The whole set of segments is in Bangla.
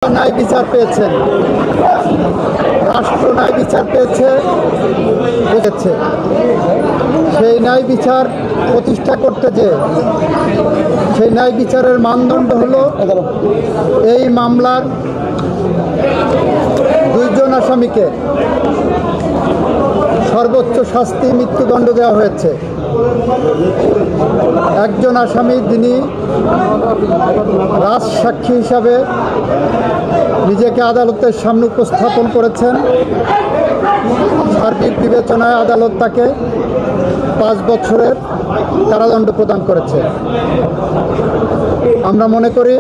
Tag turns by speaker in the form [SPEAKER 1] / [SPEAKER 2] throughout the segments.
[SPEAKER 1] ন্যায় বিচার পেয়েছেন, রাষ্ট্র ন্যায় বিচার পেয়েছে, বুঝেছে। সেই ন্যায় বিচার প্রতিষ্ঠা করতে যে সেই ন্যায় বিচারের মানদণ্ড হলো এই মামলার দুইজন আসামিকে সর্বোচ্চ শাস্তি মৃত্যুদণ্ড দেওয়া হয়েছে। একজন আসামি যিনি রাজসাক্ষী হিসাবে নিজেকে আদালতের সামনে উপস্থাপন করেছেন, সার্বিক বিবেচনায় আদালত তাকে 5 বছরের কারাদণ্ড প্রদান করেছে। আমরা মনে করি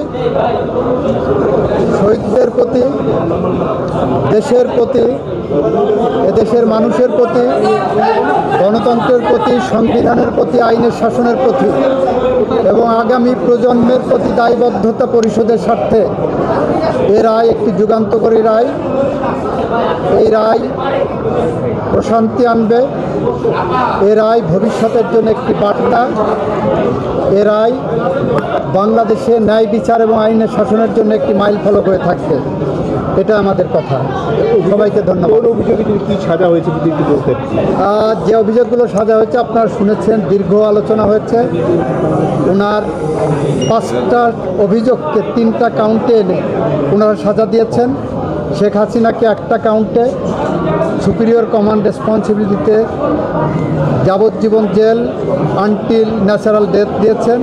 [SPEAKER 1] শহীদদের প্রতি, দেশের প্রতি, এদেশের মানুষের প্রতি, গণতন্ত্রের প্রতি, সংবিধানের প্রতি, আইনের শাসনের প্রতি এবং আগামী প্রজন্মের প্রতি দায়বদ্ধতা পরিশোধের স্বার্থে এ রায় একটি যুগান্তকারী রায়। এই রায় প্রশান্তি আনবে, এ রায় ভবিষ্যতের জন্য একটি বার্তা, এ রায় বাংলাদেশে ন্যায় বিচার এবং আইনের শাসনের জন্য একটি মাইল ফলক হয়ে থাকবে। এটা আমাদের কথা। সবাইকে ধন্যবাদ।
[SPEAKER 2] কি সাজা হয়েছে
[SPEAKER 1] যে অভিযোগগুলো সাজা হয়েছে আপনারা শুনেছেন, দীর্ঘ আলোচনা হয়েছে। ওনার 5টা অভিযোগকে 3টা কাউন্টে এনে ওনারা সাজা দিয়েছেন। শেখ হাসিনাকে একটা কাউন্টে সুপিরিয়র কমান্ড রেসপন্সিবিলিটিতে যাবজ্জীবন জেল আনটিল ন্যাচারাল ডেথ দিয়েছেন,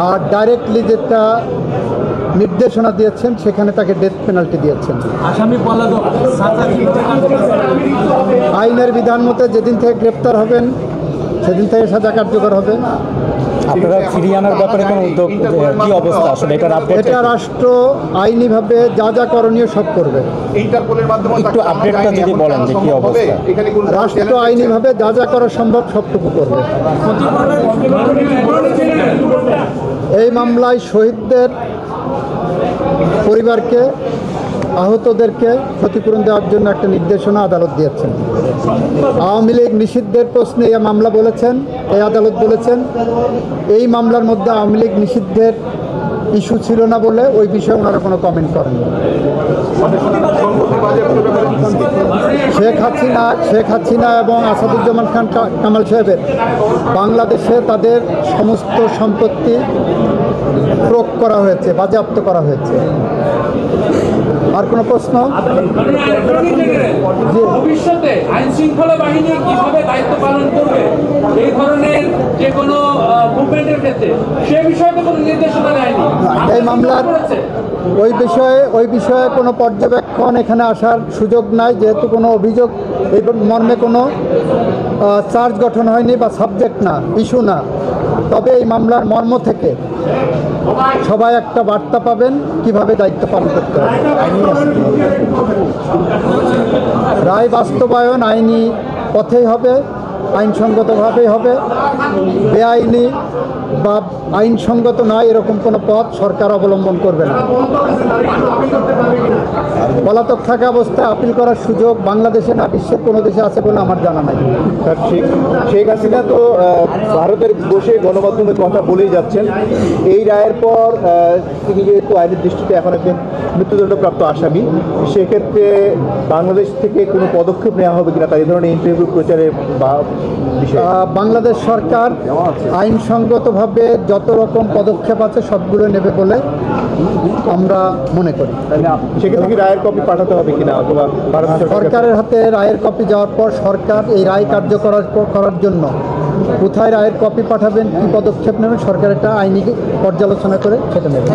[SPEAKER 1] আর ডাইরেক্টলি যেটা নির্দেশনা দিয়েছেন সেখানে তাকে ডেথ পেনাল্টি দিয়েছেন। আইনের বিধান মতে যেদিন থেকে গ্রেপ্তার হবেন সেদিন থেকে সাজা কার্যকর হবে।
[SPEAKER 3] আপনারা ফিরিয়ে আনার ব্যাপারে কোনো উদ্যোগ, কি অবস্থা আসলে
[SPEAKER 1] এটা রাষ্ট্র আইনিভাবে যা যা করণীয় সব করবে।
[SPEAKER 3] একটু আপডেটটা যদি বলেন যে কি অবস্থা।
[SPEAKER 1] রাষ্ট্র আইনিভাবে যা যা করা সম্ভব সবটুকু করবে। এই মামলায় শহীদদের পরিবারকে, আহতদেরকে ক্ষতিপূরণ দেওয়ার জন্য একটা নির্দেশনা আদালত দিয়েছেন। আওয়ামী লীগ নিষিদ্ধের প্রশ্নে এই মামলা বলেছেন, এই আদালত বলেছেন এই মামলার মধ্যে আওয়ামী লীগ নিষিদ্ধের ইস্যু ছিল না বলে ওই বিষয়ে ওনারা কোনো কমেন্ট করেননি। শেখ হাসিনা এবং আসাদুজ্জামান খান কামাল সাহেবের বাংলাদেশে তাদের সমস্ত সম্পত্তি প্রয়োগ করা হয়েছে, বাজেয়াপ্ত করা হয়েছে। আর কোনো প্রশ্ন?
[SPEAKER 4] ভবিষ্যতে আইন শৃঙ্খলা বাহিনী কিভাবে দায়িত্ব পালন করবে এই ধরনের যে কোনো মুভমেন্টের ক্ষেত্রে, সে বিষয়ে তো কোনো নির্দেশনা দেয়নি
[SPEAKER 1] এই মামলার। ওই বিষয়ে কোনো পর্যবেক্ষণ এখানে আসার সুযোগ নাই, যেহেতু কোনো অভিযোগ এই মর্মে কোনো চার্জ গঠন হয়নি বা সাবজেক্ট না, ইস্যু না। তবে এই মামলার মর্ম থেকে সবাই একটা বার্তা পাবেন কিভাবে দায়িত্ব পালন করতে হবে। রায় বাস্তবায়ন আইনি পথেই হবে, আইনসঙ্গতভাবেই হবে। বেআইনি বা আইনসঙ্গত নয় এরকম কোনো পথ সরকার অবলম্বন করবে না। পলাতক থাকা অবস্থায় আপিল করার সুযোগ বাংলাদেশে না বিশ্বের কোনো দেশে আছে বলে আমার জানা নাই।
[SPEAKER 2] শেখ হাসিনা তো ভারতের বসে গণমাধ্যমে কথা বলেই যাচ্ছেন। এই রায়ের পর তিনি যেহেতু আইনের দৃষ্টিতে এখন একজন মৃত্যুদণ্ডপ্রাপ্ত আসামি, সেক্ষেত্রে বাংলাদেশ থেকে কোনো পদক্ষেপ নেওয়া হবে কিনা তার এই ধরনের ইন্টারভিউ প্রচারে বা
[SPEAKER 1] বাংলাদেশ সরকার আইনসঙ্গতভাবে যত রকম পদক্ষেপ আছে সবগুলো নেবে বলে আমরা মনে করি।
[SPEAKER 2] সেক্ষেত্রে কি রায়ের কপি পাঠাতে হবে কিনা, অথবা
[SPEAKER 1] সরকারের হাতে রায়ের কপি যাওয়ার পর সরকার এই রায় কার্যকর করার জন্য কোথায় রায়ের কপি পাঠাবেন, কী পদক্ষেপ নেবেন, সরকার একটা আইনি পর্যালোচনা করে সেটা নেবে।